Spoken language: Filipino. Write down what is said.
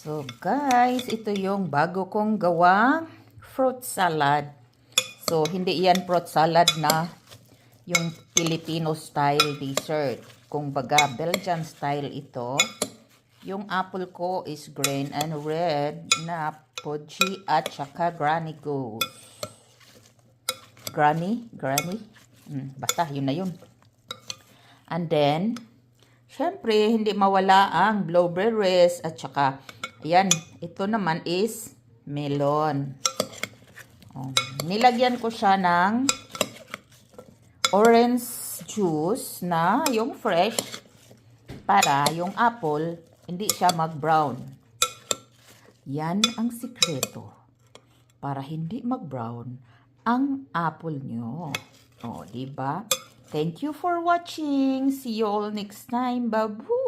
So guys, ito yung bago kong gawang fruit salad. So hindi yan fruit salad na yung Filipino style dessert. Kung baga Belgian style ito. Yung apple ko is green and red na Fuji at saka Granny Goose. Granny? Basta yun na yun. And then, syempre, hindi mawala ang blueberries at saka, ayan, ito naman is melon. Nilagyan ko siya ng orange juice na yung fresh para yung apple hindi siya mag-brown. Yan ang sikreto para hindi mag-brown ang apple nyo. O, diba? Thank you for watching. See you all next time. Babu!